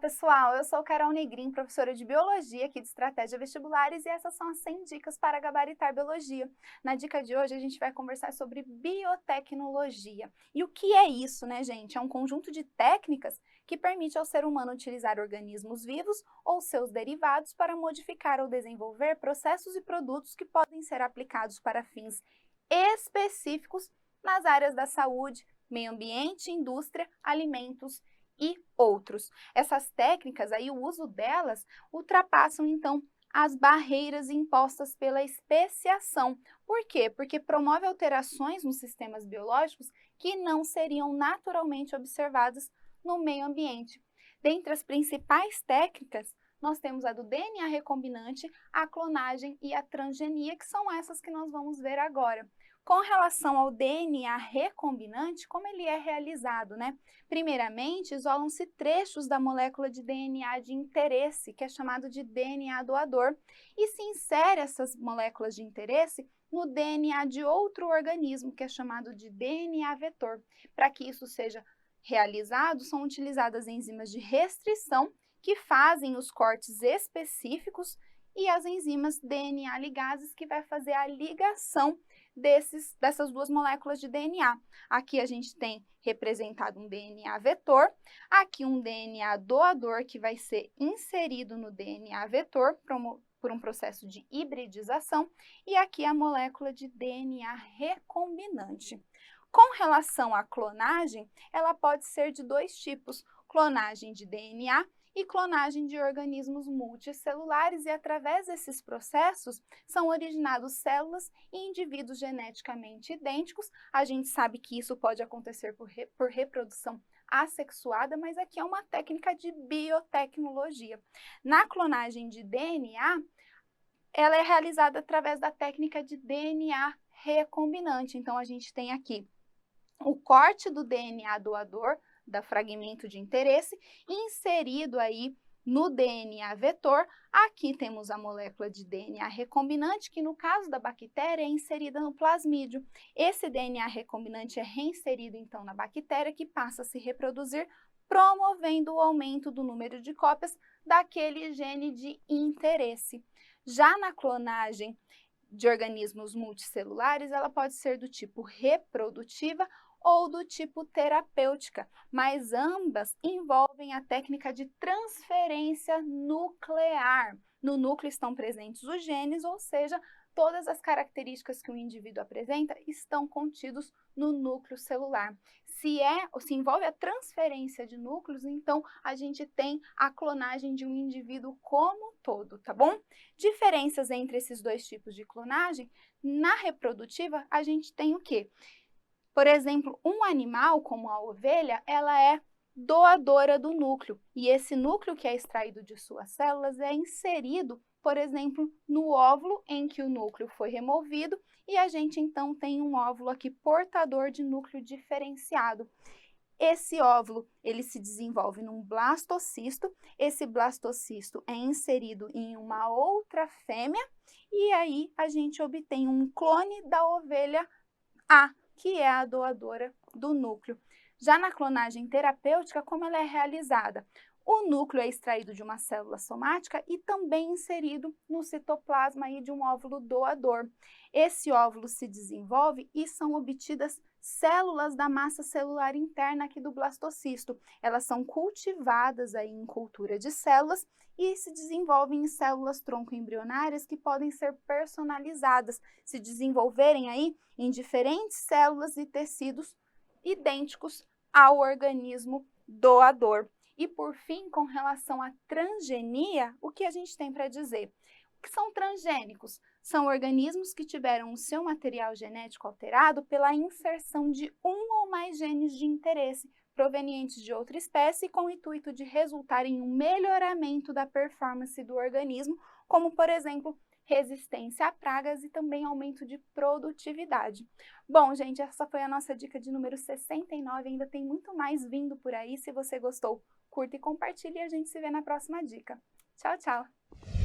pessoal, eu sou Carol Negrin, professora de Biologia aqui de Estratégia Vestibulares e essas são as 100 dicas para gabaritar Biologia. Na dica de hoje a gente vai conversar sobre biotecnologia. E o que é isso, né, gente? É um conjunto de técnicas que permite ao ser humano utilizar organismos vivos ou seus derivados para modificar ou desenvolver processos e produtos que podem ser aplicados para fins específicos nas áreas da saúde, meio ambiente, indústria, alimentos e outros. Essas técnicas aí, o uso delas ultrapassam então as barreiras impostas pela especiação. Por quê? Porque promove alterações nos sistemas biológicos que não seriam naturalmente observadas no meio ambiente. Dentre as principais técnicas, nós temos a do DNA recombinante, a clonagem e a transgenia, que são essas que nós vamos ver agora. Com relação ao DNA recombinante, como ele é realizado, né? Primeiramente, isolam-se trechos da molécula de DNA de interesse, que é chamado de DNA doador, e se insere essas moléculas de interesse no DNA de outro organismo, que é chamado de DNA vetor. Para que isso seja realizado, são utilizadas enzimas de restrição, que fazem os cortes específicos, e as enzimas DNA ligases, que vai fazer a ligação dessas duas moléculas de DNA. Aqui a gente tem representado um DNA vetor, aqui um DNA doador que vai ser inserido no DNA vetor por um processo de hibridização, e aqui a molécula de DNA recombinante. Com relação à clonagem, ela pode ser de dois tipos: clonagem de DNA e clonagem de organismos multicelulares, e através desses processos são originados células e indivíduos geneticamente idênticos. A gente sabe que isso pode acontecer por reprodução assexuada, mas aqui é uma técnica de biotecnologia. Na clonagem de DNA, ela é realizada através da técnica de DNA recombinante. Então, a gente tem aqui o corte do DNA doador, da fragmento de interesse, inserido aí no DNA vetor. Aqui temos a molécula de DNA recombinante, que no caso da bactéria é inserida no plasmídio. Esse DNA recombinante é reinserido então na bactéria, que passa a se reproduzir, promovendo o aumento do número de cópias daquele gene de interesse. Já na clonagem de organismos multicelulares, ela pode ser do tipo reprodutiva ou do tipo terapêutica, mas ambas envolvem a técnica de transferência nuclear. No núcleo estão presentes os genes, ou seja, todas as características que o indivíduo apresenta estão contidos no núcleo celular. Se envolve a transferência de núcleos, então a gente tem a clonagem de um indivíduo como um todo, tá bom? Diferenças entre esses dois tipos de clonagem: na reprodutiva, a gente tem o quê? Por exemplo, um animal, como a ovelha, ela é doadora do núcleo, e esse núcleo que é extraído de suas células é inserido, por exemplo, no óvulo em que o núcleo foi removido, e a gente então tem um óvulo aqui portador de núcleo diferenciado. Esse óvulo, ele se desenvolve num blastocisto, esse blastocisto é inserido em uma outra fêmea, e aí a gente obtém um clone da ovelha A, que é a doadora do núcleo. Já na clonagem terapêutica, como ela é realizada? O núcleo é extraído de uma célula somática e também inserido no citoplasma aí de um óvulo doador. Esse óvulo se desenvolve e são obtidas células da massa celular interna aqui do blastocisto. Elas são cultivadas aí em cultura de células e se desenvolvem em células tronco embrionárias, que podem ser personalizadas, se desenvolverem aí em diferentes células e tecidos idênticos ao organismo doador. E por fim, com relação à transgenia, o que a gente tem para dizer? O que são transgênicos? São organismos que tiveram o seu material genético alterado pela inserção de um ou mais genes de interesse provenientes de outra espécie, com o intuito de resultar em um melhoramento da performance do organismo, como, por exemplo, resistência a pragas e também aumento de produtividade. Bom, gente, essa foi a nossa dica de número 69, ainda tem muito mais vindo por aí. Se você gostou, curta e compartilhe, e a gente se vê na próxima dica. Tchau, tchau!